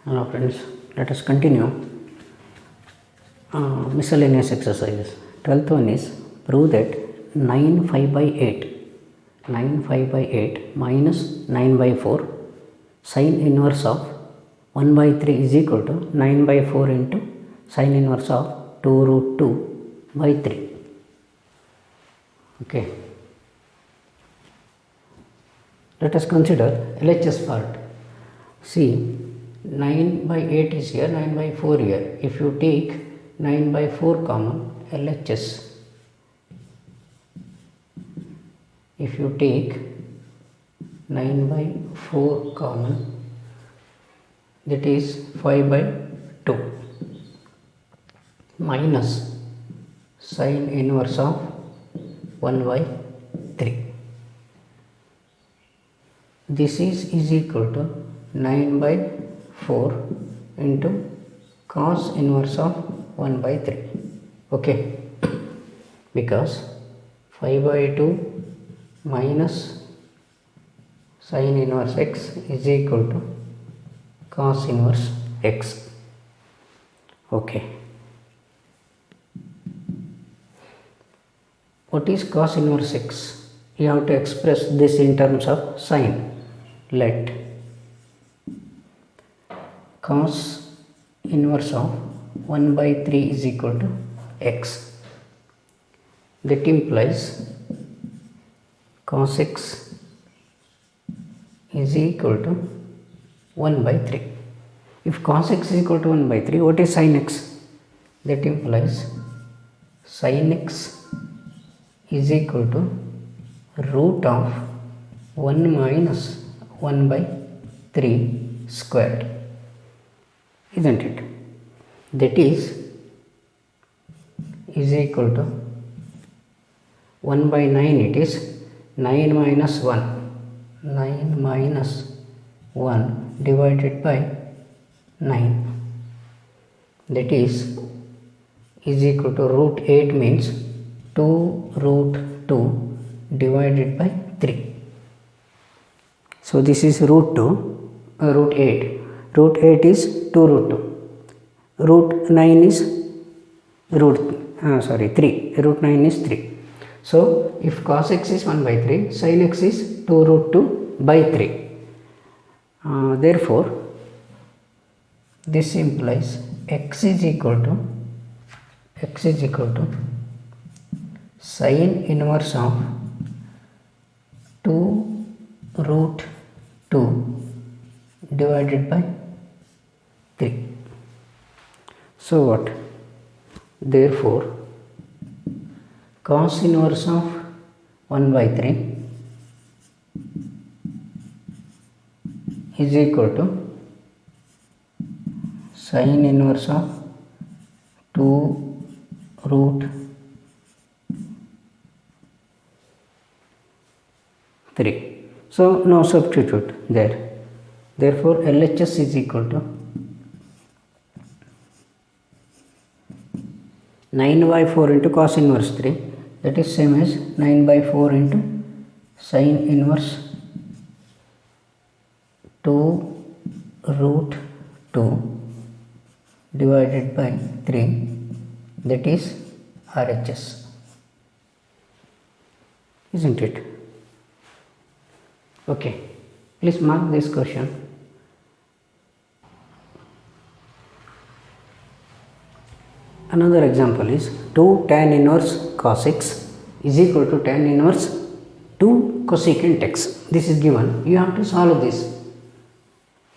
Hello friends, let us continue miscellaneous exercises. 12th one is prove that 9 5 by 8 minus 9 by 4 sine inverse of 1 by 3 is equal to 9 by 4 into sine inverse of 2 root 2 by 3. Okay. Let us consider LHS part. See, 9 by 8 is here, 9 by 4 here. If you take 9 by 4 common, LHS. If you take 9 by 4 common, that is 5 by 2 minus sine inverse of 1 by 3. This is equal to 9 by 4 into cos inverse of 1 by 3. Okay, because 5 by 2 minus sin inverse x is equal to cos inverse x. Okay. What is cos inverse x? You have to express this in terms of sine. Let cos inverse of 1 by 3 is equal to x. That implies cos x is equal to 1 by 3. If cos x is equal to 1 by 3, what is sin x? That implies sin x is equal to root of 1 minus 1 by 3 squared, isn't it? That is equal to 1 by 9. It is 9 minus 1 divided by 9. That is equal to root 8 means 2 root 2 divided by 3. So this is root 8. Root 8 is 2 root 2. Root 9 is 3. Root 9 is 3. So if cos x is 1 by 3, sin x is 2 root 2 by 3. Therefore, this implies x is equal to sin inverse of 2 root 2 divided by 3. So what? Therefore, cos inverse of 1 by 3 is equal to sin inverse of 2 root 3. So now substitute there. Therefore, LHS is equal to 9 by 4 into cos inverse 3, that is same as 9 by 4 into sin inverse 2 root 2 divided by 3, that is RHS, isn't it? Okay, please mark this question. Another example is 2 tan inverse cos x is equal to tan inverse 2 cosecant x. This is given. You have to solve this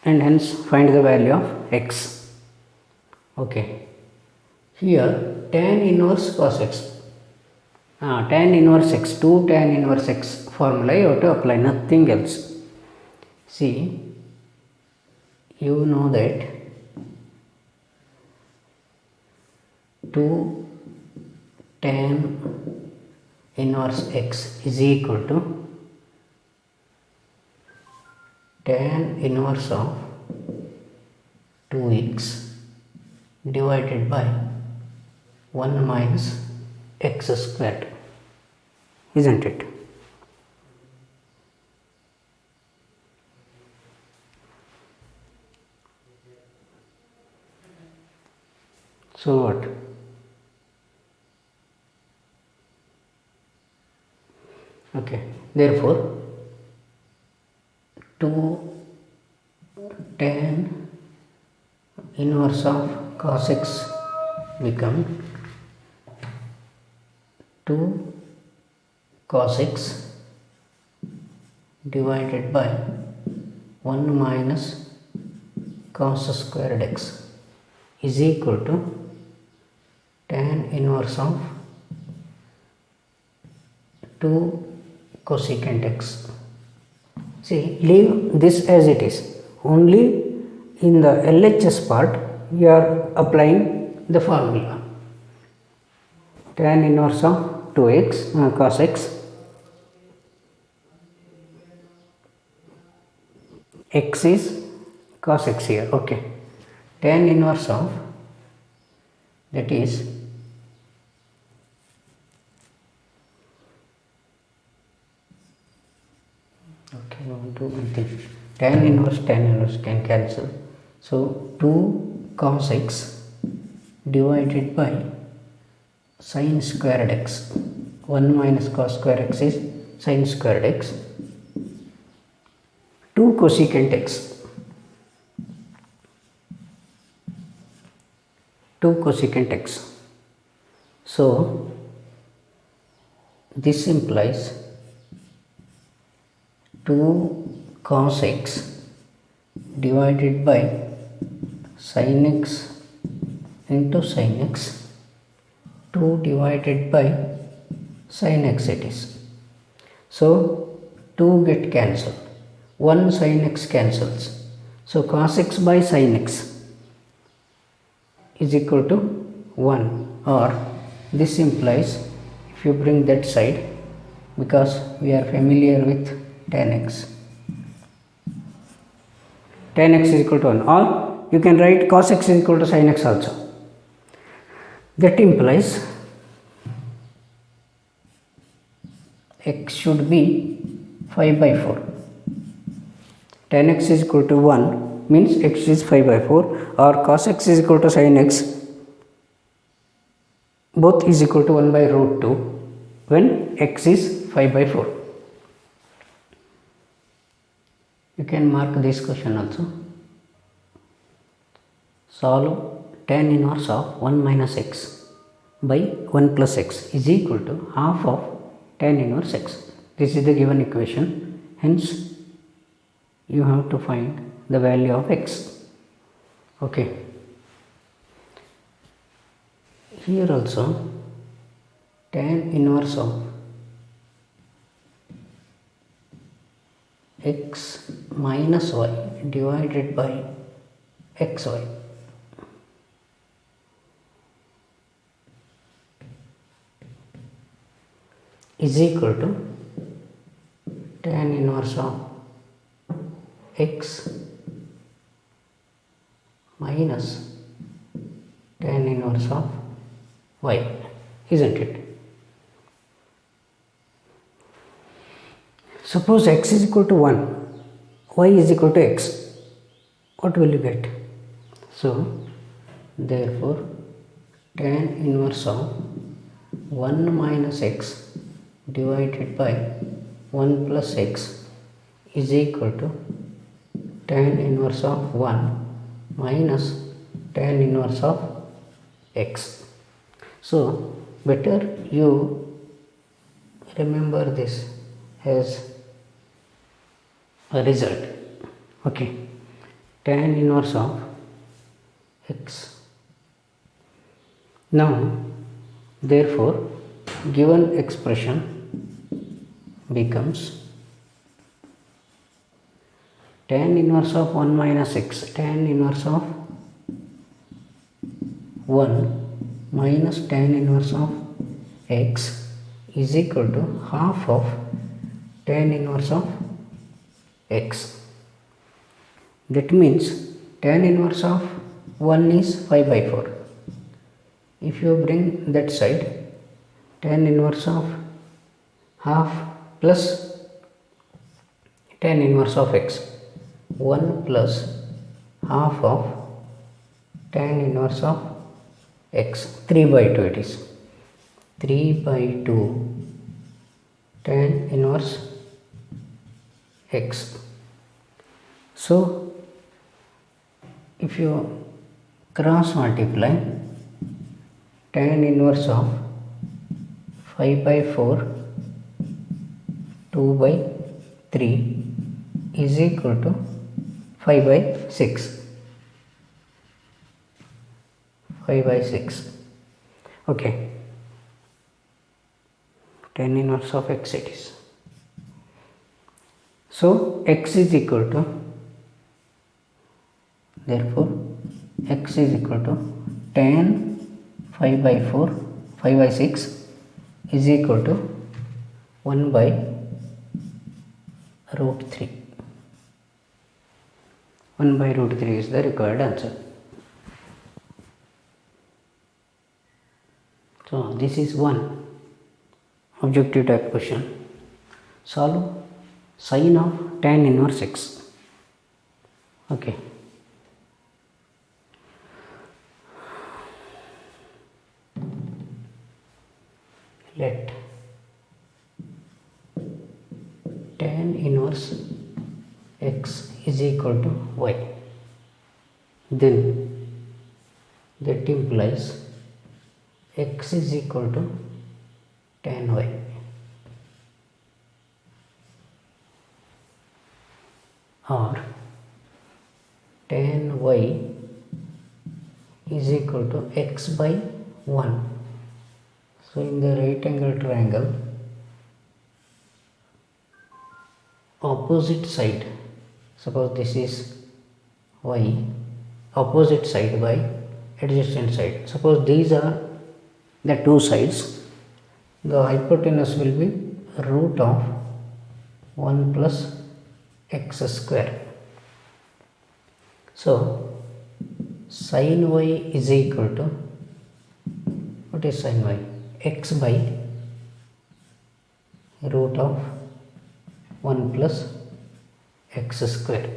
and hence find the value of x. Okay. Here tan inverse cos x. Tan inverse x, 2 tan inverse x formula you have to apply, nothing else. See, you know that 2 tan inverse x is equal to tan inverse of 2x divided by 1 minus x squared, isn't it? So what? Okay, therefore 2 tan inverse of cos x become 2 cos x divided by 1 minus cos squared x is equal to tan inverse of 2 cosecant x. See, leave this as it is. Only in the LHS part we are applying the formula. Tan inverse of 2x cos x x is cos x here. Okay, tan inverse of that is okay, we will do one thing. Tan inverse can cancel. So 2 cos x divided by sin squared x. 1 minus cos square x is sin squared x. 2 cosecant x. 2 cosecant x. So this implies 2 cos x divided by sin x into sin x, 2 divided by sin x it is. So 2 get cancelled, 1 sin x cancels. So cos x by sin x is equal to 1, or this implies, if you bring that side, because we are familiar with tan x, tan x is equal to 1, or you can write cos x is equal to sin x also. That implies x should be 5 by 4. Tan x is equal to 1 means x is 5 by 4, or cos x is equal to sin x, both is equal to 1 by root 2 when x is 5 by 4. You can mark this question also. Solve tan inverse of 1 minus x by 1 plus x is equal to half of tan inverse x. This is the given equation, hence you have to find the value of x. Okay, here also tan inverse of x minus y divided by xy is equal to tan inverse of x minus tan inverse of y, isn't it? Suppose x is equal to 1, y is equal to x, what will you get? So therefore tan inverse of 1 minus x divided by 1 plus x is equal to tan inverse of 1 minus tan inverse of x. So better you remember this as a result. Okay, tan inverse of x. Now therefore given expression becomes tan inverse of 1 minus x, tan inverse of 1 minus tan inverse of x is equal to half of tan inverse of x. That means tan inverse of 1 is 5 by 4. If you bring that side, tan inverse of half plus tan inverse of x, 1 plus half of tan inverse of x, 3 by 2 it is, 3 by 2 tan inverse x. So if you cross multiply, tan inverse of 5 by 4 2 by 3 is equal to 5 by 6. 5 by 6. Okay, tan inverse of x it is. So x is equal to, therefore x is equal to tan 5 by 4, 5 by 6 is equal to 1 by root 3. 1 by root 3 is the required answer. So this is one objective type question. Solve sine of tan inverse x. Okay. Let tan inverse x is equal to y. Then that implies x is equal to tan y. Or tan y is equal to x by 1. So in the right angle triangle, opposite side, suppose this is y, opposite side by adjacent side. Suppose these are the two sides, the hypotenuse will be root of 1 plus x square. So sin y is equal to, what is sin y? X by root of 1 plus x square.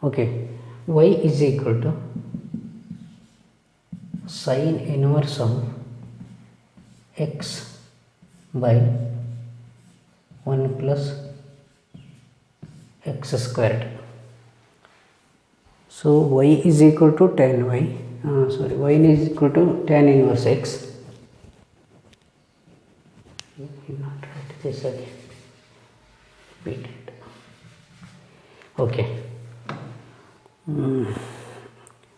Okay, y is equal to sin inverse of x by 1 plus x squared. So y is equal to tan y, y is equal to tan inverse x. Not write this again, repeat it. Okay,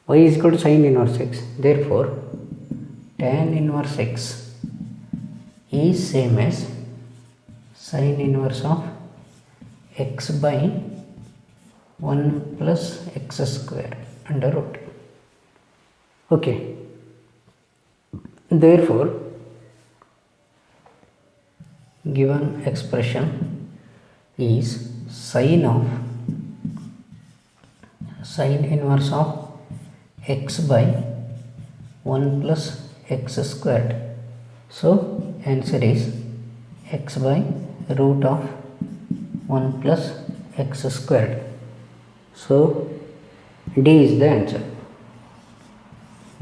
y is equal to sin inverse x. Therefore tan inverse x is same as sin inverse of x by 1 plus x square under root. Okay, therefore given expression is sin inverse of x by 1 plus x squared. So answer is x by root of 1 plus x squared. So D is the answer.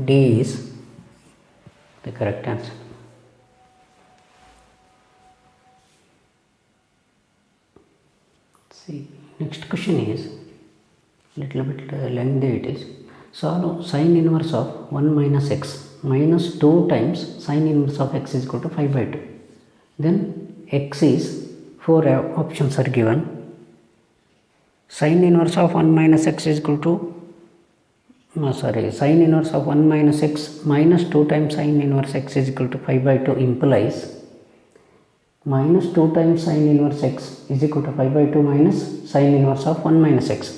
D is the correct answer. See, next question is little bit lengthy it is. Solve sin inverse of 1 minus x minus 2 times sin inverse of x is equal to 5 by 2. Then x is 4 options are given. Sin inverse of 1 minus x is equal to sin inverse of 1 minus x minus 2 times sin inverse x is equal to 5 by 2 implies minus 2 times sin inverse x is equal to 5 by 2 minus sin inverse of 1 minus x.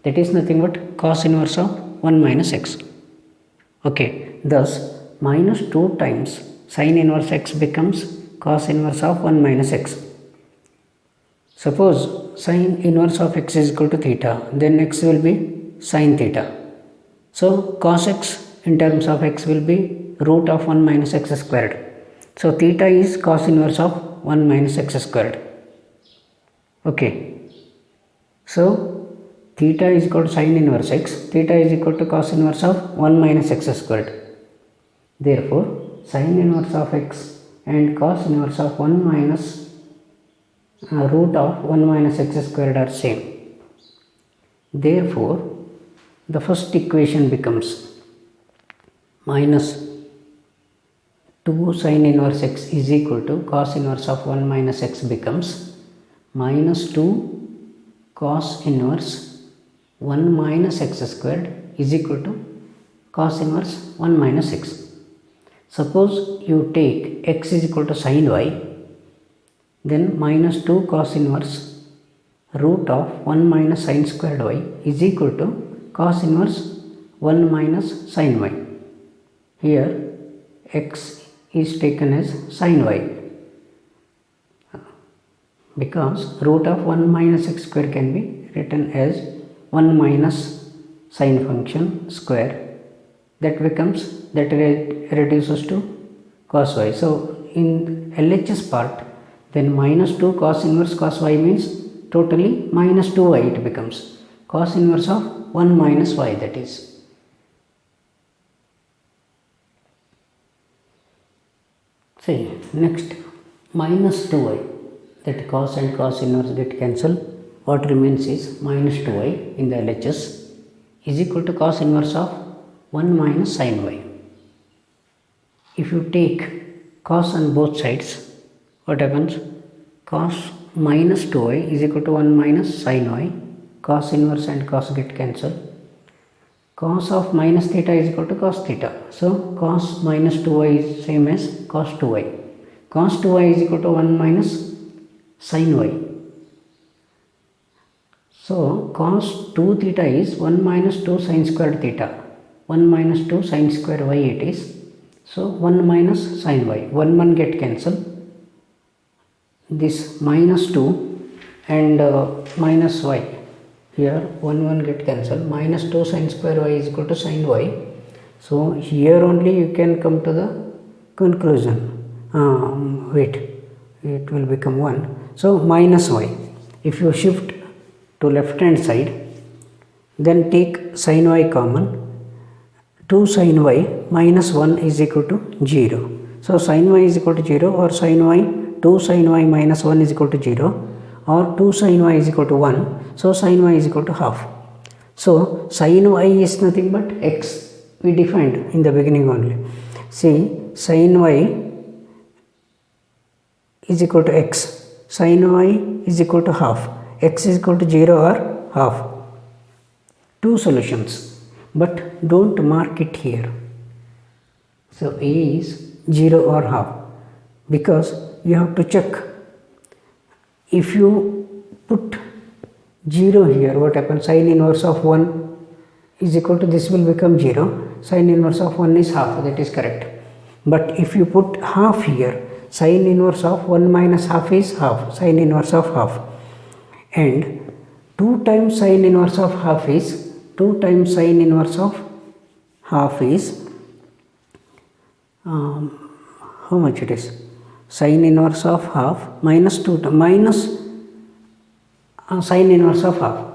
That is nothing but cos inverse of 1 minus x. Okay, thus minus 2 times sin inverse x becomes cos inverse of 1 minus x. Suppose sin inverse of x is equal to theta, then x will be sin theta. So cos x in terms of x will be root of 1 minus x squared. So theta is cos inverse of 1 minus x squared. Okay, so theta is equal to sin inverse x, theta is equal to cos inverse of 1 minus x squared. Therefore, sin inverse of x and cos inverse of 1 minus root of 1 minus x squared are same. Therefore, the first equation becomes minus 2 sin inverse x is equal to cos inverse of 1 minus x becomes minus 2 cos inverse 1 minus x squared is equal to cos inverse 1 minus x. Suppose you take x is equal to sin y, then minus 2 cos inverse root of 1 minus sin squared y is equal to cos inverse 1 minus sin y. Here x is taken as sin y because root of 1 minus x square can be written as 1 minus sin function square, that reduces to cos y. So in LHS part, then minus 2 cos inverse cos y means totally minus 2y it becomes cos inverse of 1 minus y, that is. See, next minus 2y, that cos and cos inverse get cancelled. What remains is minus 2y in the LHS is equal to cos inverse of 1 minus sin y. If you take cos on both sides, what happens? Cos minus 2y is equal to 1 minus sin y. Cos inverse and cos get cancelled. Cos of minus theta is equal to cos theta. So cos minus 2y is same as cos 2y. Cos 2y is equal to 1 minus sin y. So cos 2 theta is 1 minus 2 sin squared theta. 1 minus 2 sin square y it is. So 1 minus sin y. 1 get cancelled. This minus 2 and minus y. Here 1 get cancelled. Minus 2 sin square y is equal to sin y. So here only you can come to the conclusion. Wait, it will become 1. So minus y. If you shift to left hand side, then take sin y common. 2 sin y minus 1 is equal to 0. So sin y is equal to 0, or sin y 2 sin y minus 1 is equal to 0, or 2 sin y is equal to 1. So sin y is equal to half. So sin y is nothing but x. We defined in the beginning only. See, sin y is equal to x. Sin y is equal to half. X is equal to 0 or half. Two solutions, but don't mark it here. So A is 0 or half, because you have to check. If you put 0 here, what happens? Sin inverse of 1 is equal to, this will become 0. Sin inverse of 1 is half, that is correct. But if you put half here, sin inverse of 1 minus half is half, sin inverse of half. And 2 times sin inverse of half is, 2 times sin inverse of half is, how much it is? Sin inverse of half minus 2 minus sin inverse of half.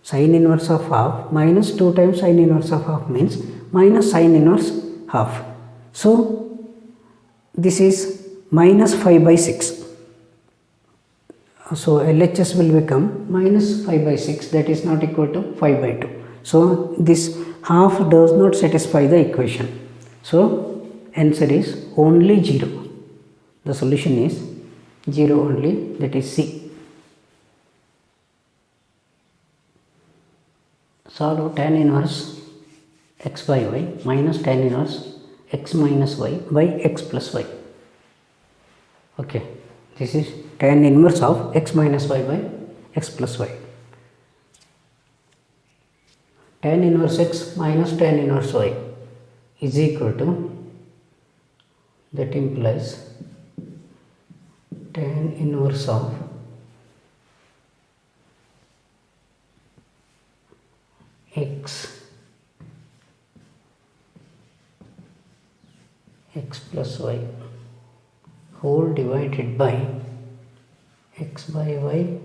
Sin inverse of half minus 2 times sin inverse of half means minus sin inverse half. So this is minus 5 by 6. So LHS will become minus 5 by 6, that is not equal to 5 by 2. So this half does not satisfy the equation. So answer is only 0. The solution is 0 only, that is C. Solve tan inverse x by y minus tan inverse x minus y by x plus y. Okay, this is tan inverse of x minus y by x plus y. Tan inverse x minus tan inverse y is equal to, that implies tan inverse of x plus y whole divided by x by y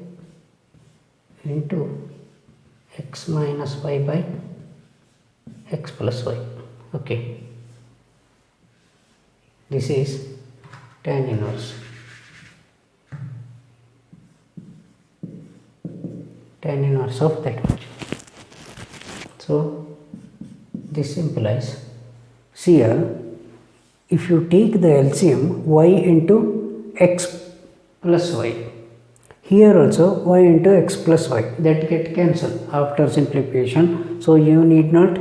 into x minus y by x plus y. Okay. This is tan inverse. Tan inverse of that much. So this implies, see here, if you take the LCM y into x plus y, here also y into x plus y, that get cancelled after simplification. So you need not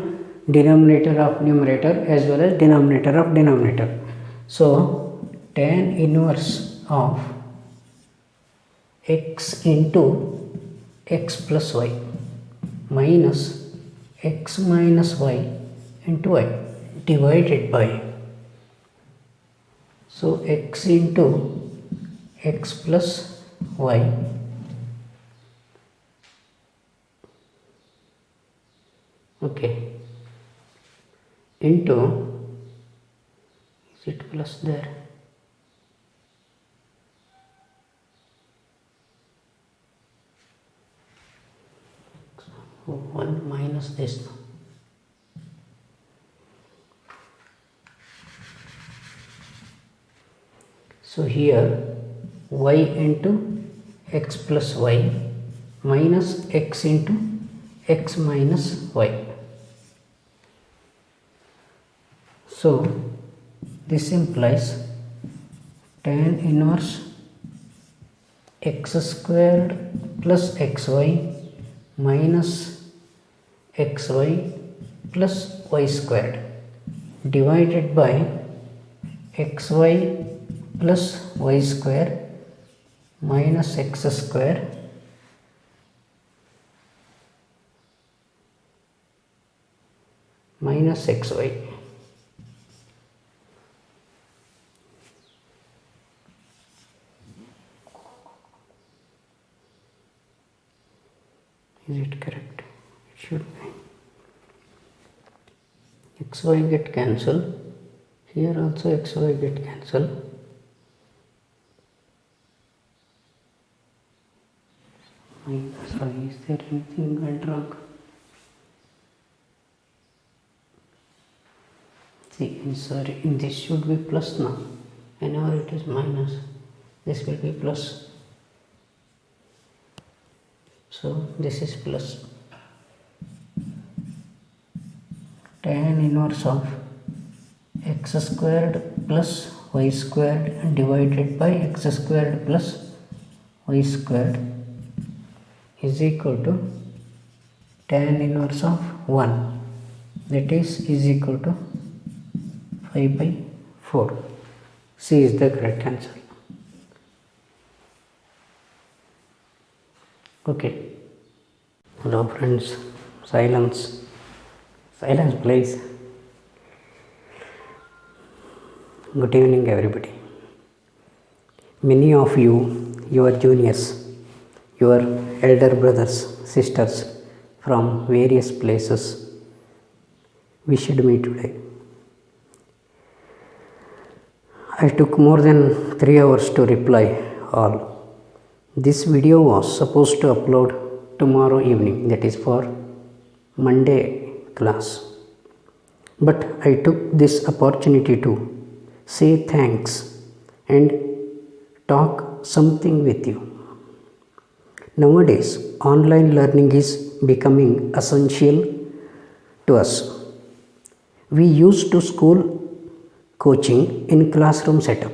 denominator of numerator as well as denominator of denominator. So tan inverse of x into x plus y minus x minus y into y divided by, so x into x plus y okay into, is it plus there? One minus this. So here y into x plus y minus x into x minus y. So this implies tan inverse x squared plus xy minus xy plus y squared divided by xy plus y square minus x square minus xy. Is it correct? It should be. Xy get cancelled. Here also xy get cancelled. Sorry, is there anything went wrong? See, sorry, this should be plus now. Whenever it is minus, this will be plus. So this is plus. Tan inverse of x squared plus y squared divided by x squared plus y squared is equal to tan inverse of 1, that is equal to 5 by 4. C is the correct answer. Okay. Hello friends. Silence. Silence please. Good evening everybody. Many of you, your juniors, your elder brothers, sisters from various places wished me today. I took more than 3 hours to reply all. This video was supposed to upload tomorrow evening, that is for Monday class. But I took this opportunity to say thanks and talk something with you. Nowadays, online learning is becoming essential to us. We used to school coaching in classroom setup.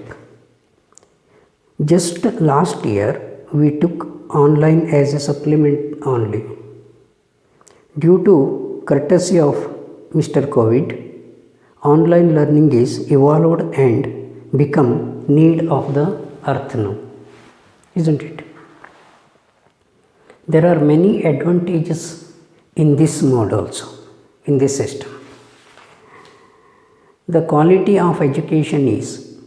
Just last year, we took online as a supplement only. Due to courtesy of Mr. COVID, online learning is evolved and become need of the earth now, isn't it? There are many advantages in this mode also, in this system. The quality of education is,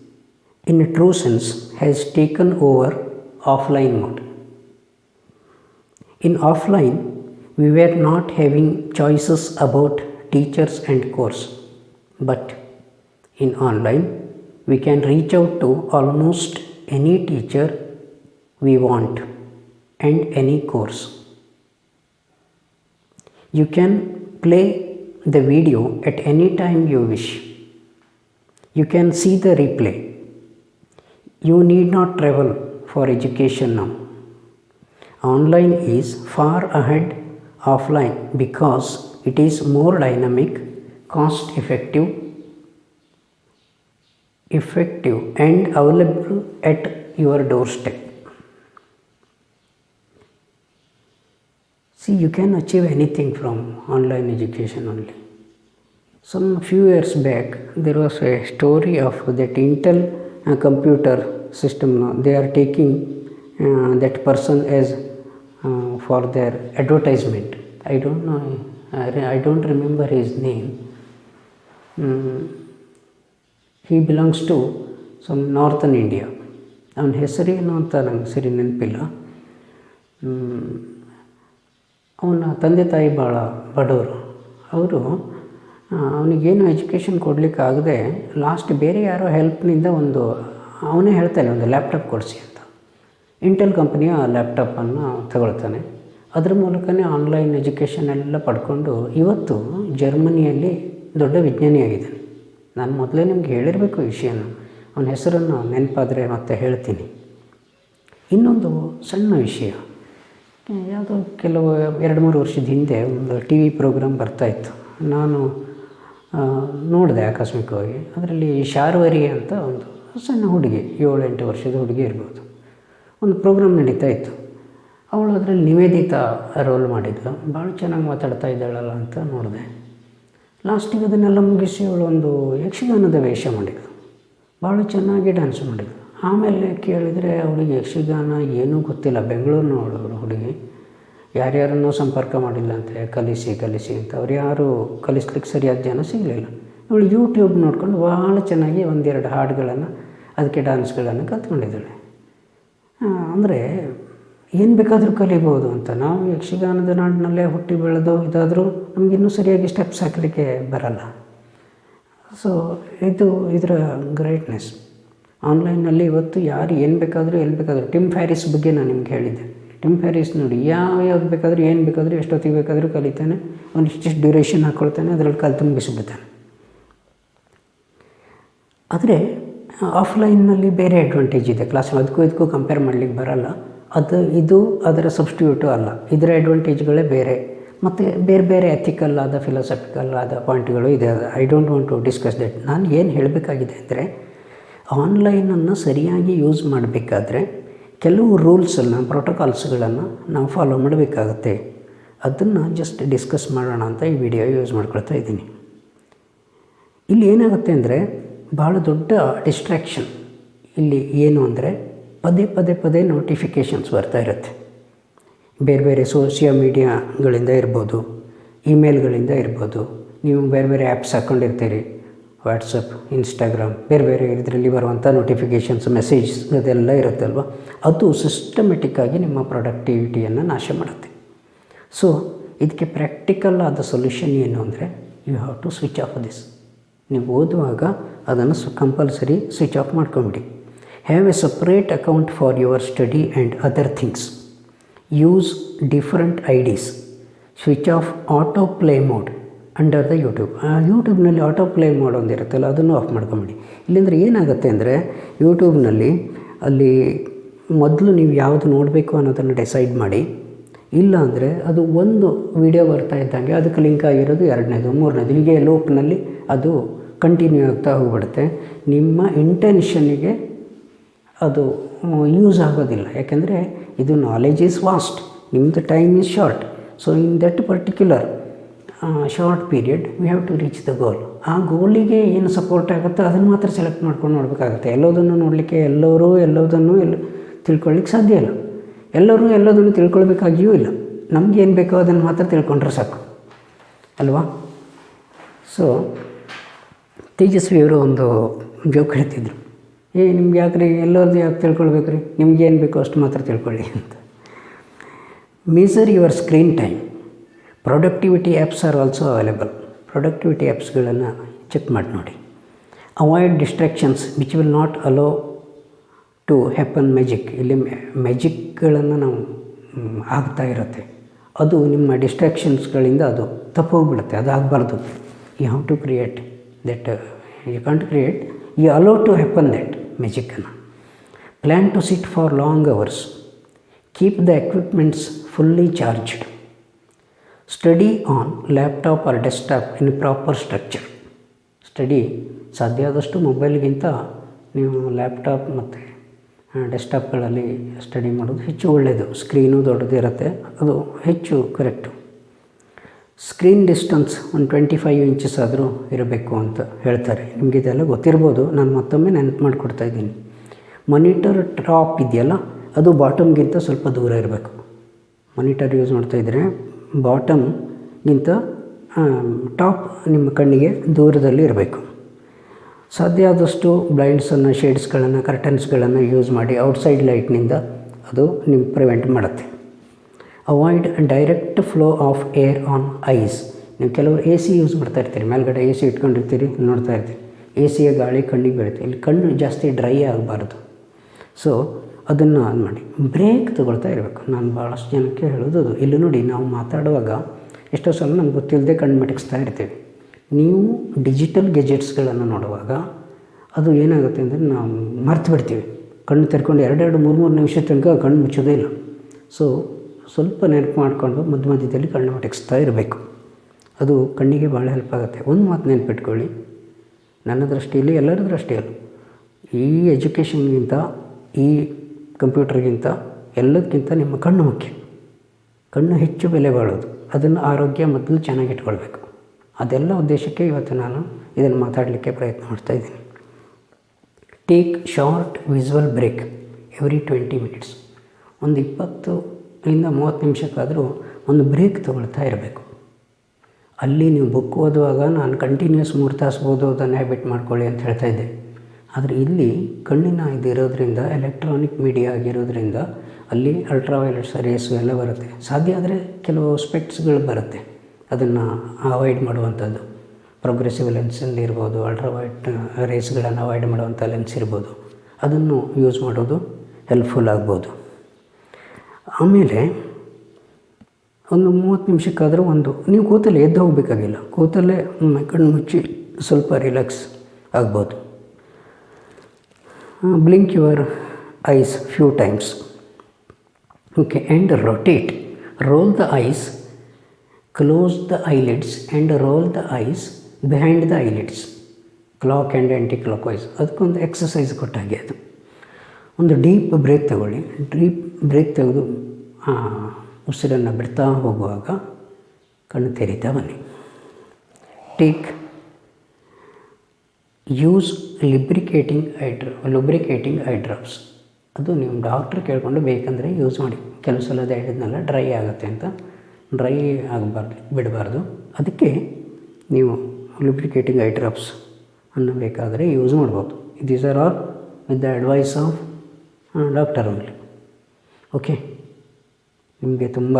in a true sense, has taken over offline mode. In offline, we were not having choices about teachers and course, but in online, we can reach out to almost any teacher we want and any course. You can play the video at any time you wish. You can see the replay. You need not travel for education now. Online is far ahead offline because it is more dynamic, cost effective and available at your doorstep. See, you can achieve anything from online education only. Some few years back, there was a story of that Intel computer system. They are taking that person as for their advertisement. I don't know, I don't remember his name. He belongs to some northern India. ಅವನ ಹೆಸರೇನು ಅಂತ ನಂಗೆ ಸರಿ ನೆನಪಿಲ್ಲ. ಅವನ ತಂದೆ ತಾಯಿ ಭಾಳ ಬಡವರು. ಅವರು ಅವನಿಗೇನು ಎಜುಕೇಷನ್ ಕೊಡಲಿಕ್ಕಾಗದೆ ಲಾಸ್ಟ್ ಬೇರೆ ಯಾರೋ ಹೆಲ್ಪ್ನಿಂದ ಅವನೇ ಹೇಳ್ತಾನೆ ಒಂದು ಲ್ಯಾಪ್ಟಾಪ್ ಕೊಡಿಸಿ ಅಂತ. ಇಂಟೆಲ್ ಕಂಪ್ನಿಯ ಲ್ಯಾಪ್ಟಾಪನ್ನು ತಗೊಳ್ತಾನೆ. ಅದರ ಮೂಲಕನೇ ಆನ್ಲೈನ್ ಎಜುಕೇಷನ್ ಎಲ್ಲ ಪಡ್ಕೊಂಡು ಇವತ್ತು ಜರ್ಮನಿಯಲ್ಲಿ ದೊಡ್ಡ ವಿಜ್ಞಾನಿಯಾಗಿದ್ದಾನೆ. ನಾನು ಮೊದಲೇ ನಿಮ್ಗೆ ಹೇಳಿರಬೇಕು ವಿಷಯನ, ಅವನ ಹೆಸರನ್ನು ನೆನಪಾದರೆ ಮತ್ತೆ ಹೇಳ್ತೀನಿ. ಇನ್ನೊಂದು ಸಣ್ಣ ವಿಷಯ, ಯಾವುದೋ ಕೆಲವು 2-3 ವರ್ಷದ ಹಿಂದೆ ಒಂದು ಟಿ ವಿ ಪ್ರೋಗ್ರಾಮ್ ಬರ್ತಾಯಿತ್ತು. ನಾನು ನೋಡಿದೆ ಆಕಸ್ಮಿಕವಾಗಿ. ಅದರಲ್ಲಿ ಶಾರ್ವರಿ ಅಂತ ಒಂದು ಸಣ್ಣ ಹುಡುಗಿ, 7-8 ವರ್ಷದ ಹುಡುಗಿ ಇರ್ಬೋದು, ಒಂದು ಪ್ರೋಗ್ರಾಮ್ ನಡೀತಾ ಇತ್ತು. ಅವಳು ಅದರಲ್ಲಿ ನಿವೇದಿತಾ ರೋಲ್ ಮಾಡಿದ್ಲು. ಭಾಳ ಚೆನ್ನಾಗಿ ಮಾತಾಡ್ತಾ ಇದ್ದಾಳಲ್ಲ ಅಂತ ನೋಡಿದೆ. ಲಾಸ್ಟಿಗೆ ಅದನ್ನೆಲ್ಲ ಮುಗಿಸಿ ಅವಳು ಒಂದು ಯಕ್ಷಗಾನದ ವೇಷ ಮಾಡಿದ್ಳು. ಭಾಳ ಚೆನ್ನಾಗಿ ಡ್ಯಾನ್ಸ್ ಮಾಡಿದ್ಳು. ಆಮೇಲೆ ಕೇಳಿದರೆ ಅವಳಿಗೆ ಯಕ್ಷಗಾನ ಏನೂ ಗೊತ್ತಿಲ್ಲ. ಬೆಂಗಳೂರಿನವಳು ಹುಡುಗಿ, ಯಾರ್ಯಾರನ್ನೂ ಸಂಪರ್ಕ ಮಾಡಿಲ್ಲ ಅಂತೆ, ಕಲಿಸಿ ಅಂತ. ಅವ್ರು ಯಾರೂ ಕಲಿಸ್ಲಿಕ್ಕೆ ಸರಿಯಾದ ಜನ ಸಿಗಲಿಲ್ಲ. ಅವಳು ಯೂಟ್ಯೂಬ್ ನೋಡ್ಕೊಂಡು ಭಾಳ ಚೆನ್ನಾಗಿ 1-2 ಹಾಡುಗಳನ್ನು, ಅದಕ್ಕೆ ಡ್ಯಾನ್ಸ್ಗಳನ್ನು ಕಲ್ತ್ಕೊಂಡಿದ್ದಾಳೆ. ಅಂದರೆ ಏನು ಬೇಕಾದರೂ ಕಲಿಬೋದು ಅಂತ. ನಾವು ಯಕ್ಷಗಾನದ ನಾಡಿನಲ್ಲೇ ಹುಟ್ಟಿ ಬೆಳೆದು ಇದಾದರೂ ನಮಗಿನ್ನೂ ಸರಿಯಾಗಿ ಸ್ಟೆಪ್ಸ್ ಹಾಕಲಿಕ್ಕೆ ಬರಲ್ಲ. ಸೊ ಇದರ ಗ್ರೇಟ್ನೆಸ್. ಆನ್ಲೈನಲ್ಲಿ ಇವತ್ತು ಯಾರು ಏನು ಬೇಕಾದರೂ ಎಲ್ಲಿ ಬೇಕಾದರೂ, ಟಿಮ್ ಫ್ಯಾರಿಸ್ ಬಗ್ಗೆ ನಾನು ನಿಮ್ಗೆ ಹೇಳಿದ್ದೆ. ಟಿಮ್ ಫ್ಯಾರಿಸ್ ನೋಡಿ, ಯಾವ್ದು ಬೇಕಾದರೂ ಏನು ಬೇಕಾದರೂ ಎಷ್ಟೊತ್ತಿಗೆ ಬೇಕಾದರೂ ಕಲಿತಾನೆ. ಅವ್ನು ಇಷ್ಟಿಷ್ಟು ಡ್ಯೂರೇಷನ್ ಹಾಕ್ಕೊಳ್ತಾನೆ, ಅದರಲ್ಲಿ ಕಲಿತು ಮುಗಿಸ್ಬಿಡ್ತಾನೆ. ಆದರೆ ಆಫ್ಲೈನ್ನಲ್ಲಿ ಬೇರೆ ಅಡ್ವಾಂಟೇಜ್ ಇದೆ. ಕ್ಲಾಸಲ್ಲಿ ಅದಕ್ಕೂ ಕಂಪೇರ್ ಮಾಡಲಿಕ್ಕೆ ಬರಲ್ಲ. ಇದು ಅದರ ಸಬ್ಸ್ಟಿಟ್ಯೂಟು ಅಲ್ಲ. ಇದರ ಅಡ್ವಾಂಟೇಜ್ಗಳೇ ಬೇರೆ. ಮತ್ತು ಬೇರೆ ಎಥಿಕಲ್ ಆದ, ಫಿಲಾಸಫಿಕಲ್ ಆದ ಪಾಯಿಂಟ್ಗಳು ಇದೆ. I don't want to discuss that. ನಾನು ಏನು ಹೇಳಬೇಕಾಗಿದೆ ಅಂದರೆ, ಆನ್ಲೈನನ್ನು ಸರಿಯಾಗಿ ಯೂಸ್ ಮಾಡಬೇಕಾದ್ರೆ ಕೆಲವು ರೂಲ್ಸನ್ನು, ಪ್ರೋಟೋಕಾಲ್ಸ್ಗಳನ್ನು ನಾವು ಫಾಲೋ ಮಾಡಬೇಕಾಗತ್ತೆ. ಅದನ್ನು ಜಸ್ಟ್ ಡಿಸ್ಕಸ್ ಮಾಡೋಣ ಅಂತ ಈ ವಿಡಿಯೋ ಯೂಸ್ ಮಾಡ್ಕೊಳ್ತಾ ಇದ್ದೀನಿ. ಇಲ್ಲಿ ಏನಾಗುತ್ತೆ ಅಂದರೆ, ಭಾಳ ದೊಡ್ಡ ಡಿಸ್ಟ್ರ್ಯಾಕ್ಷನ್ ಇಲ್ಲಿ ಏನು ಅಂದರೆ, ಪದೇ ನೋಟಿಫಿಕೇಷನ್ಸ್ ಬರ್ತಾ ಇರುತ್ತೆ. ಬೇರೆ ಸೋಷಿಯಲ್ ಮೀಡಿಯಾಗಳಿಂದ ಇರ್ಬೋದು, ಇಮೇಲ್ಗಳಿಂದ ಇರ್ಬೋದು. ನೀವು ಬೇರೆ ಆ್ಯಪ್ಸ್ ಹಾಕ್ಕೊಂಡಿರ್ತೀರಿ, ವಾಟ್ಸಪ್, ಇನ್ಸ್ಟಾಗ್ರಾಮ್, ಬೇರೆ ಇದರಲ್ಲಿ ಬರುವಂಥ ನೋಟಿಫಿಕೇಷನ್ಸ್, ಮೆಸೇಜಸ್ ಅದೆಲ್ಲ ಇರುತ್ತಲ್ವ. ಅದು ಸಿಸ್ಟಮೆಟಿಕ್ಕಾಗಿ ನಿಮ್ಮ ಪ್ರೊಡಕ್ಟಿವಿಟಿಯನ್ನು ನಾಶ ಮಾಡುತ್ತೆ. ಸೊ ಇದಕ್ಕೆ ಪ್ರಾಕ್ಟಿಕಲ್ ಆದ ಸೊಲ್ಯೂಷನ್ ಏನು ಅಂದರೆ, you have to switch off this. ನೀವು ಓದುವಾಗ ಅದನ್ನು ಕಂಪಲ್ಸರಿ ಸ್ವಿಚ್ ಆಫ್ ಮಾಡ್ಕೊಂಬಿಡಿ. Have a separate account for your study and other things. Use different IDs. Switch off auto play mode under the YouTube. ಯೂಟ್ಯೂಬ್ನಲ್ಲಿ auto play mode ಒಂದಿರುತ್ತಲ್ಲ, ಅದನ್ನು off ಮಾಡ್ಕೊಂಬಿಡಿ. ಇಲ್ಲಿಂದರೆ ಏನಾಗುತ್ತೆ ಅಂದರೆ, ಯೂಟ್ಯೂಬ್ನಲ್ಲಿ ಅಲ್ಲಿ ಮೊದಲು ನೀವು ಯಾವುದು ನೋಡಬೇಕು ಅನ್ನೋದನ್ನು ಡಿಸೈಡ್ ಮಾಡಿ. ಇಲ್ಲ ಅಂದರೆ ಅದು ಒಂದು ವಿಡಿಯೋ ಬರ್ತಾ ಇದ್ದಂಗೆ ಅದಕ್ಕೆ ಲಿಂಕ್ ಆಗಿರೋದು 2ನೇದು 3ನೇದು, ಹೀಗೆ ಲೂಪ್ನಲ್ಲಿ ಅದು ಕಂಟಿನ್ಯೂ ಆಗ್ತಾ ಹೋಗ್ಬಿಡುತ್ತೆ. ನಿಮ್ಮ ಇಂಟೆನ್ಷನ್ನಿಗೆ ಅದು ಯೂಸ್ ಆಗೋದಿಲ್ಲ. ಯಾಕೆಂದರೆ ಇದು ನಾಲೆಜ್ ಈಸ್ ವಾಸ್ಟ್, ನಿಮ್ಮದು time is short. So in that particular short period we have to reach the goal. ಆ ಗೋಲಿಗೆ ಏನು ಸಪೋರ್ಟ್ ಆಗುತ್ತೋ ಅದನ್ನು ಮಾತ್ರ ಸೆಲೆಕ್ಟ್ ಮಾಡ್ಕೊಂಡು ನೋಡಬೇಕಾಗುತ್ತೆ. ಎಲ್ಲೋದನ್ನು ನೋಡಲಿಕ್ಕೆ ಎಲ್ಲೋದನ್ನು ತಿಳ್ಕೊಳ್ಳಿಕ್ಕೆ ಸಾಧ್ಯ ಇಲ್ಲ. ಎಲ್ಲೋದನ್ನು ತಿಳ್ಕೊಳ್ಬೇಕಾಗಿಯೂ ಇಲ್ಲ. ನಮ್ಗೆ ಏನು ಬೇಕೋ ಅದನ್ನು ಮಾತ್ರ ತಿಳ್ಕೊಂಡ್ರೆ ಸಾಕು ಅಲ್ವಾ. ಸೊ ತೇಜಸ್ವಿಯವರು ಒಂದು ಜೋಕ್ ಹೇಳ್ತಿದ್ರು, ನಿಮ್ಗೆ ಯಾಕ್ರಿ ಎಲ್ಲರದ್ದು ಯಾಕೆ ತಿಳ್ಕೊಳ್ಬೇಕು ರೀ, ನಿಮ್ಗೆ ಏನು ಬೇಕೋ ಅಷ್ಟು ಮಾತ್ರ ತಿಳ್ಕೊಳ್ಳಿ ಅಂತ. Measure your screen time. Productivity apps are also available. Productivity ಆ್ಯಪ್ಸ್ಗಳನ್ನು ಚೆಕ್ ಮಾಡಿ ನೋಡಿ. Avoid distractions which will not allow to happen magic. ಇಲ್ಲಿ ಮ್ಯಾಜಿಕ್ಗಳನ್ನು ನಾವು ಆಗ್ತಾ ಇರುತ್ತೆ, ಅದು ನಿಮ್ಮ ಡಿಸ್ಟ್ರಾಕ್ಷನ್ಸ್ಗಳಿಂದ ಅದು ತಪ್ಪೋಗ್ಬಿಡುತ್ತೆ. ಅದು ಆಗಬಾರ್ದು. You have to create that. You can't create, you allow to happen that ಮ್ಯಾಜಿಕನ್ನು. Plan to sit for long hours. Keep the equipments fully charged. Study on laptop or desktop in proper structure. Study ಸಾಧ್ಯ ಆದಷ್ಟು ಮೊಬೈಲ್ಗಿಂತ ನೀವು laptop ಮತ್ತು ಡೆಸ್ಕ್ಟಾಪ್ಗಳಲ್ಲಿ study ಮಾಡೋದು ಹೆಚ್ಚು ಒಳ್ಳೆಯದು. Screen ದೊಡ್ಡದಿರುತ್ತೆ, ಅದು ಹೆಚ್ಚು ಕರೆಕ್ಟು. ಸ್ಕ್ರೀನ್ ಡಿಸ್ಟೆನ್ಸ್ ಒಂದು 25 ಇಂಚಸ್ ಆದರೂ ಇರಬೇಕು ಅಂತ ಹೇಳ್ತಾರೆ. ನಿಮಗೆ ಇದೆಲ್ಲ ಗೊತ್ತಿರ್ಬೋದು, ನಾನು ಮತ್ತೊಮ್ಮೆ ನೆನಪು ಮಾಡಿಕೊಡ್ತಾಯಿದ್ದೀನಿ. ಮಾನಿಟರ್ ಟಾಪ್ ಇದೆಯಲ್ಲ, ಅದು ಬಾಟಮ್ಗಿಂತ ಸ್ವಲ್ಪ ದೂರ ಇರಬೇಕು. ಮಾನಿಟರ್ ಯೂಸ್ ಮಾಡ್ತಾಯಿದ್ರೆ ಬಾಟಮ್ಗಿಂತ ಟಾಪ್ ನಿಮ್ಮ ಕಣ್ಣಿಗೆ ದೂರದಲ್ಲಿ ಇರಬೇಕು. ಸಾಧ್ಯ ಆದಷ್ಟು ಬ್ಲೈಂಡ್ಸನ್ನು, ಶೇಡ್ಸ್ಗಳನ್ನು, ಕರ್ಟನ್ಸ್ಗಳನ್ನು ಯೂಸ್ ಮಾಡಿ ಔಟ್ಸೈಡ್ ಲೈಟ್ನಿಂದ ಅದು ನಿಮ್ಗೆ ಪ್ರಿವೆಂಟ್ ಮಾಡುತ್ತೆ. Avoid direct flow of air on ice. ನೀವು ಕೆಲವರು ಎ ಸಿ ಯೂಸ್ ಮಾಡ್ತಾ ಇರ್ತೀರಿ, ಮೇಲ್ಗಡೆ ಎ ಸಿ ಇಟ್ಕೊಂಡಿರ್ತೀರಿ, ನೋಡ್ತಾ ಇರ್ತೀರಿ, ಎ ಸಿಯ ಗಾಳಿ ಕಣ್ಣಿಗೆ ಬೀಳುತ್ತೆ. ಇಲ್ಲಿ ಕಣ್ಣು ಜಾಸ್ತಿ ಡ್ರೈ ಆಗಬಾರ್ದು. ಸೊ ಅದನ್ನು ಮಾಡಿ ಬ್ರೇಕ್ ತೊಗೊಳ್ತಾ ಇರಬೇಕು. ನಾನು ಭಾಳಷ್ಟು ಜನಕ್ಕೆ ಹೇಳೋದು ಅದು. ಇಲ್ಲಿ ನೋಡಿ, ನಾವು ಮಾತಾಡುವಾಗ ಎಷ್ಟೋ ಸಲ ನಮ್ಗೆ ಗೊತ್ತಿಲ್ಲದೆ ಕಣ್ಣು ಮಿಟಕಿಸ್ತಾ ಇರ್ತೀವಿ. ನೀವು ಡಿಜಿಟಲ್ ಗೆಜೆಟ್ಸ್ಗಳನ್ನು ನೋಡುವಾಗ ಅದು ಏನಾಗುತ್ತೆ ಅಂದರೆ ನಾವು ಮರ್ತು ಬಿಡ್ತೀವಿ. ಕಣ್ಣು ತೆರ್ಕೊಂಡು 2-3 ನಿಮಿಷ ತನಕ ಕಣ್ಣು ಮುಚ್ಚೋದೇ ಇಲ್ಲ. ಸೊ ಸ್ವಲ್ಪ ನೆನಪು ಮಾಡಿಕೊಂಡು ಮಧ್ಯದಲ್ಲಿ ಕಣ್ಣು ಮಿಟಕಿಸ್ತಾ ಇರಬೇಕು. ಅದು ಕಣ್ಣಿಗೆ ಭಾಳ ಹೆಲ್ಪ್ ಆಗುತ್ತೆ. ಒಂದು ಮಾತು ನೆನಪಿಟ್ಕೊಳ್ಳಿ, ನನ್ನ ದೃಷ್ಟಿಯಲ್ಲಿ, ಎಲ್ಲರ ದೃಷ್ಟಿಯಲ್ಲೂ, ಈ ಎಜುಕೇಷನ್ಗಿಂತ, ಈ ಕಂಪ್ಯೂಟರ್ಗಿಂತ, ಎಲ್ಲದಕ್ಕಿಂತ ನಿಮ್ಮ ಕಣ್ಣು ಮುಖ್ಯ. ಕಣ್ಣು ಹೆಚ್ಚು ಬೆಲೆ ಬಾಳೋದು. ಅದನ್ನು ಆರೋಗ್ಯ ಮೊದಲು ಚೆನ್ನಾಗಿಟ್ಕೊಳ್ಬೇಕು. ಅದೆಲ್ಲ ಉದ್ದೇಶಕ್ಕೆ ಇವತ್ತು ನಾನು ಇದನ್ನು ಮಾತಾಡಲಿಕ್ಕೆ ಪ್ರಯತ್ನ ಮಾಡ್ತಾಯಿದ್ದೀನಿ. Take short visual break every 20 minutes. ಒಂದು 20-30 ನಿಮಿಷಕ್ಕಾದರೂ ಒಂದು ಬ್ರೇಕ್ ತೊಗೊಳ್ತಾ ಇರಬೇಕು. ಅಲ್ಲಿ ನೀವು ಬುಕ್ ಓದುವಾಗ ನಾನು ಕಂಟಿನ್ಯೂಸ್ 3 ತಾಸು ಓದೋದನ್ನು ಹ್ಯಾಬಿಟ್ ಮಾಡ್ಕೊಳ್ಳಿ ಅಂತ ಹೇಳ್ತಾ ಇದ್ದೆ. ಆದರೆ ಇಲ್ಲಿ ಕಣ್ಣಿನ ಇದು ಇರೋದ್ರಿಂದ, ಎಲೆಕ್ಟ್ರಾನಿಕ್ ಮೀಡಿಯಾ ಆಗಿರೋದ್ರಿಂದ ಅಲ್ಲಿ ಅಲ್ಟ್ರಾವೈಲೆಟ್ಸ್ ರೇಸು ಎಲ್ಲ ಬರುತ್ತೆ. ಸಾಧ್ಯ ಆದರೆ ಕೆಲವು ಸ್ಪೆಕ್ಟ್ಸ್ಗಳು ಬರುತ್ತೆ, ಅದನ್ನು ಅವಾಯ್ಡ್ ಮಾಡುವಂಥದ್ದು. ಪ್ರೋಗ್ರೆಸಿವ್ ಲೆನ್ಸಿಂದ ಇರ್ಬೋದು, ಅಲ್ಟ್ರಾವೈಲೆಟ್ ರೇಸ್ಗಳನ್ನು ಅವಾಯ್ಡ್ ಮಾಡುವಂಥ ಲೆನ್ಸ್ ಇರ್ಬೋದು, ಅದನ್ನು ಯೂಸ್ ಮಾಡೋದು ಹೆಲ್ಪ್ಫುಲ್ ಆಗ್ಬೋದು. ಆಮೇಲೆ ಒಂದು 30 ನಿಮಿಷಕ್ಕಾದರೂ ನೀವು ಕೂತಲ್ಲೇ ಎದ್ದು ಹೋಗಬೇಕಾಗಿಲ್ಲ, ಕೂತಲ್ಲೇ ಕಣ್ಣು ಮುಚ್ಚಿ ಸ್ವಲ್ಪ ರಿಲ್ಯಾಕ್ಸ್ ಆಗ್ಬೋದು. Blink your eyes few times. Okay, and rotate. Roll the eyes, close the eyelids and roll the eyes behind the eyelids, clock and anticlockwise. ಅದಕ್ಕೊಂದು ಎಕ್ಸಸೈಸ್ ಕೊಟ್ಟಾಗೆ ಅದು. ಒಂದು ಡೀಪ್ ಬ್ರೇಕ್ ತಗೊಳ್ಳಿ. ಡೀಪ್ ಬ್ರೇಕ್ ತೆಗೆದು ಉಸಿರನ್ನು ಬಿಡ್ತಾ ಹೋಗುವಾಗ ಕಣ್ಣು ತೆರೀತಾ ಬನ್ನಿ. Use lubricating eye drops. ಅದು ನೀವು ಡಾಕ್ಟ್ರ್ ಕೇಳಿಕೊಂಡು ಬೇಕಂದರೆ ಯೂಸ್ ಮಾಡಿ. ಕೆಲವು ಸಲ ಅದು ಹೇಳಿದ್ನಲ್ಲ, ಡ್ರೈ ಆಗುತ್ತೆ ಅಂತ, ಡ್ರೈ ಬಿಡಬಾರ್ದು. ಅದಕ್ಕೆ ನೀವು ಲುಬ್ರಿಕೇಟಿಂಗ್ ಐ ಡ್ರಾಪ್ಸ್ ಅನ್ನು ಬೇಕಾದರೆ ಯೂಸ್ ಮಾಡ್ಬೋದು. These are all with the advice of doctor only. Okay, ನಿಮಗೆ ತುಂಬ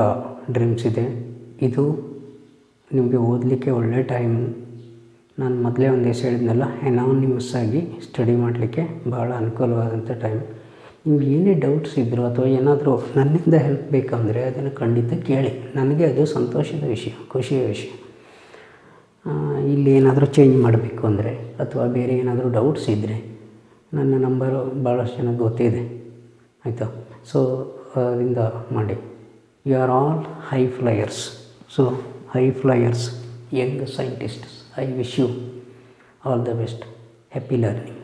ಡ್ರೀಮ್ಸ್ ಇದೆ. ಇದು ನಿಮಗೆ ಓದಲಿಕ್ಕೆ ಒಳ್ಳೆಯ ಟೈಮ್. ನಾನು ಮೊದಲೇ ಒಂದು ದಿವಸ ಹೇಳಿದ್ನಲ್ಲ, ಅನಾನಿಮಸ್ ಆಗಿ ಸ್ಟಡಿ ಮಾಡಲಿಕ್ಕೆ ಭಾಳ ಅನುಕೂಲವಾದಂಥ ಟೈಮ್. ನಿಮ್ಗೆ ಏನೇ ಡೌಟ್ಸ್ ಇದ್ದರೂ ಅಥವಾ ಏನಾದರೂ ನನ್ನಿಂದ ಹೆಲ್ಪ್ ಬೇಕಂದರೆ ಅದನ್ನು ಖಂಡಿತ ಕೇಳಿ. ನನಗೆ ಅದು ಸಂತೋಷದ ವಿಷಯ, ಖುಷಿಯ ವಿಷಯ. ಇಲ್ಲಿ ಏನಾದರೂ ಚೇಂಜ್ ಮಾಡಬೇಕು ಅಂದರೆ ಅಥವಾ ಬೇರೆ ಏನಾದರೂ ಡೌಟ್ಸ್ ಇದ್ದರೆ ನನ್ನ ನಂಬರು ಭಾಳಷ್ಟು ಜನಕ್ಕೆ ಗೊತ್ತಿದೆ, ಆಯಿತಾ? ಸೊ ಅದರಿಂದ ಮಾಡಿ. You are all high flyers. So high flyers, young scientists, I wish you all the best. Happy learning.